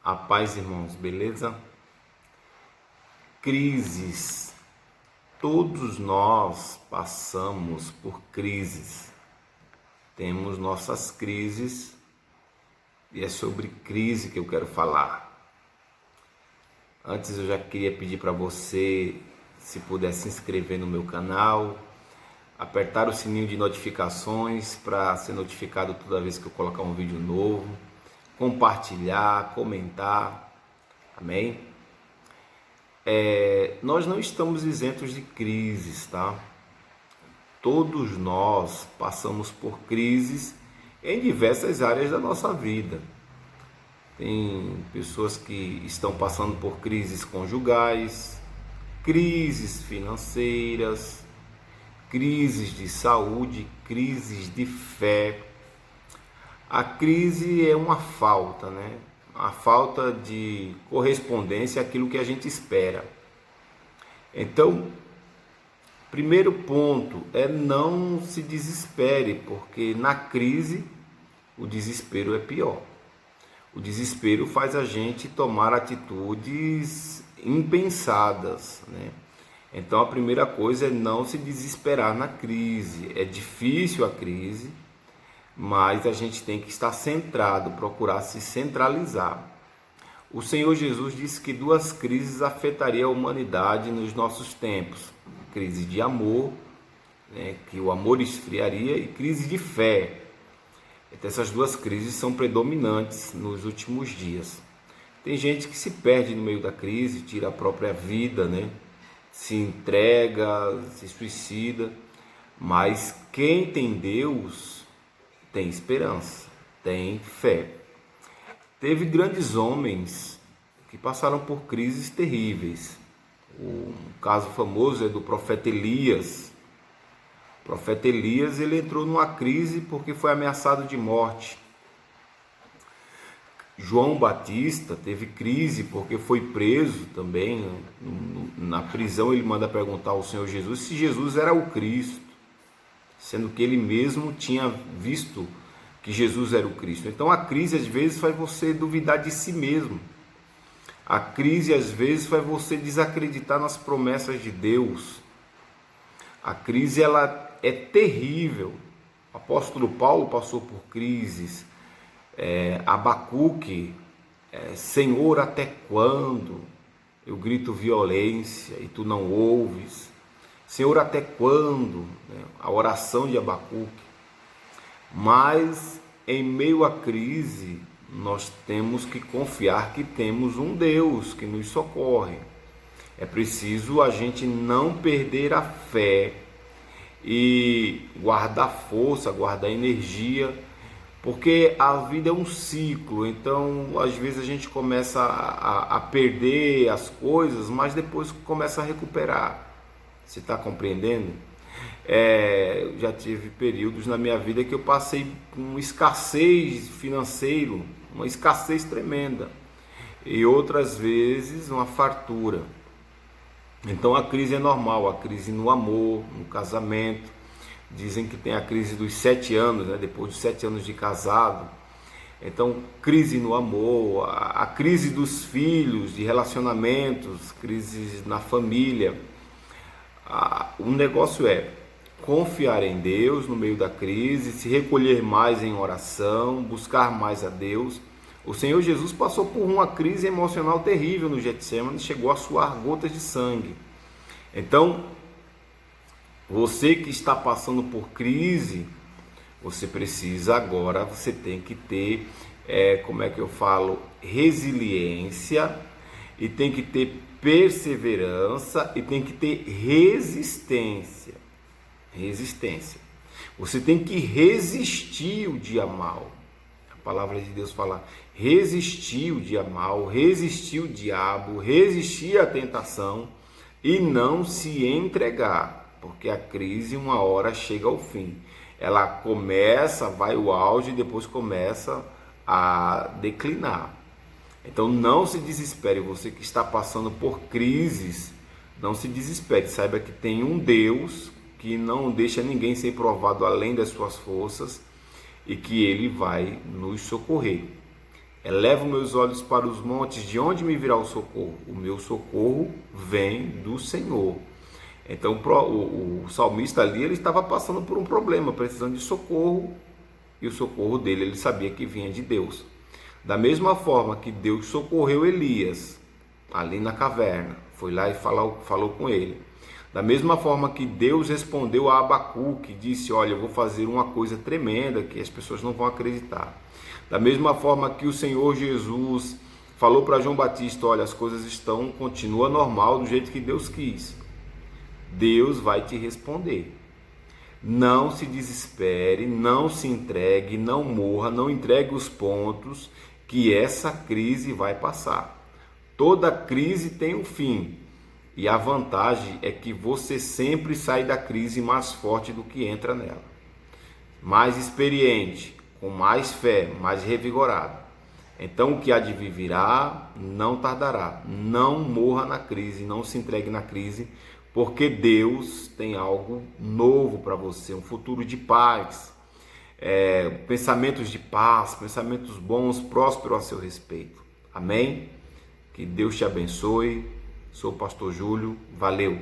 A paz, irmãos, beleza? Crises. Todos nós passamos por crises. Temos nossas crises e é sobre crise que eu quero falar. Antes eu já queria pedir para você, se puder se inscrever no meu canal, apertar o sininho de notificações para ser notificado toda vez que eu colocar um vídeo novo, compartilhar, comentar, amém? Nós não estamos isentos de crises, tá? Todos nós passamos por crises em diversas áreas da nossa vida. Tem pessoas que estão passando por crises conjugais, crises financeiras, crises de saúde, crises de fé. A crise é uma falta, né? A falta de correspondência àquilo que a gente espera. Então, primeiro ponto é não se desespere, porque na crise o desespero é pior. O desespero faz a gente tomar atitudes impensadas, né? Então a primeira coisa é não se desesperar na crise. É difícil a crise, mas a gente tem que estar centrado, procurar se centralizar. O Senhor Jesus disse que duas crises afetariam a humanidade nos nossos tempos: crise de amor, né, que o amor esfriaria, e crise de fé. Então, essas duas crises são predominantes nos últimos dias. Tem gente que se perde no meio da crise, tira a própria vida, né, se entrega, se suicida, mas quem tem Deus tem esperança, tem fé. Teve grandes homens que passaram por crises terríveis. O caso famoso é do profeta Elias. O profeta Elias, ele entrou numa crise porque foi ameaçado de morte. João Batista teve crise porque foi preso também, né? Na prisão ele manda perguntar ao Senhor Jesus se Jesus era o Cristo, sendo que ele mesmo tinha visto que Jesus era o Cristo. Então a crise às vezes faz você duvidar de si mesmo. A crise às vezes faz você desacreditar nas promessas de Deus. A crise ela é terrível. O apóstolo Paulo passou por crises. Abacuque, Senhor, até quando eu grito violência e tu não ouves? Senhor, até quando? A oração de Abacuque. Mas em meio à crise, nós temos que confiar que temos um Deus que nos socorre. É preciso a gente não perder a fé e guardar força, guardar energia, porque a vida é um ciclo. Então, às vezes a gente começa a perder as coisas, mas depois começa a recuperar. Você está compreendendo? Já tive períodos na minha vida que eu passei com escassez financeira, uma escassez tremenda, e outras vezes uma fartura. Então a crise é normal, a crise no amor, no casamento. Dizem que tem a crise dos 7 anos, né? Depois de 7 anos de casado. Então, crise no amor, a crise dos filhos, de relacionamentos, crises na família. O negócio é confiar em Deus no meio da crise, se recolher mais em oração, buscar mais a Deus. O Senhor Jesus passou por uma crise emocional terrível no Getsemane, chegou a suar gotas de sangue. Então, você que está passando por crise, você precisa agora, você tem que ter, resiliência, e tem que ter perseverança, e tem que ter resistência. Você tem que resistir o dia mal. A palavra de Deus fala: resistir o dia mal, resistir o diabo, resistir à tentação e não se entregar, porque a crise uma hora chega ao fim. Ela começa, vai o auge e depois começa a declinar. Então não se desespere, você que está passando por crises, não se desespere, saiba que tem um Deus que não deixa ninguém ser provado além das suas forças e que Ele vai nos socorrer. Elevo meus olhos para os montes, de onde me virá o socorro? O meu socorro vem do Senhor. Então o salmista ali, ele estava passando por um problema, precisando de socorro, e o socorro dele, ele sabia que vinha de Deus. Da mesma forma que Deus socorreu Elias ali na caverna, foi lá e falou com ele. Da mesma forma que Deus respondeu a Abacuque, que disse: olha, eu vou fazer uma coisa tremenda que as pessoas não vão acreditar. Da mesma forma que o Senhor Jesus falou para João Batista: olha, as coisas continua normal do jeito que Deus quis. Deus vai te responder. Não se desespere, não se entregue, não morra, não entregue os pontos, que essa crise vai passar. Toda crise tem um fim, e a vantagem é que você sempre sai da crise mais forte do que entra nela. Mais experiente, com mais fé, mais revigorado. Então o que há de vir virá, não tardará. Não morra na crise, não se entregue na crise, porque Deus tem algo novo para você, um futuro de paz, pensamentos de paz, pensamentos bons, prósperos a seu respeito. Amém? Que Deus te abençoe. Sou o pastor Júlio. Valeu!